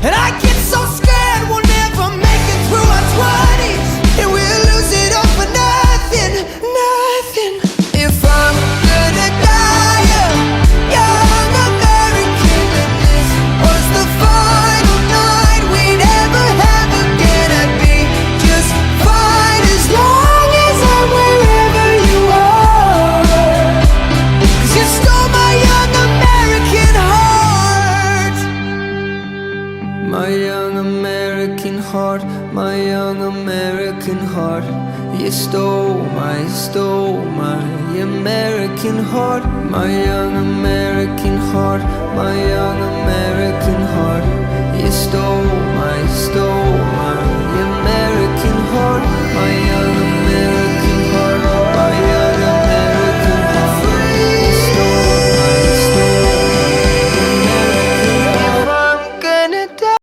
And I get so scared we'll never make it through our 20s, and we'll lose it all for nothing, nothing. If I'm gonna die young American, and this was the final night we'd ever have again, I'd be just fine as long as I'm wherever you are. 'Cause you stole my young American heart. My young American heart, my young American heart. You stole my American heart. My young American heart, my young American heart. You stole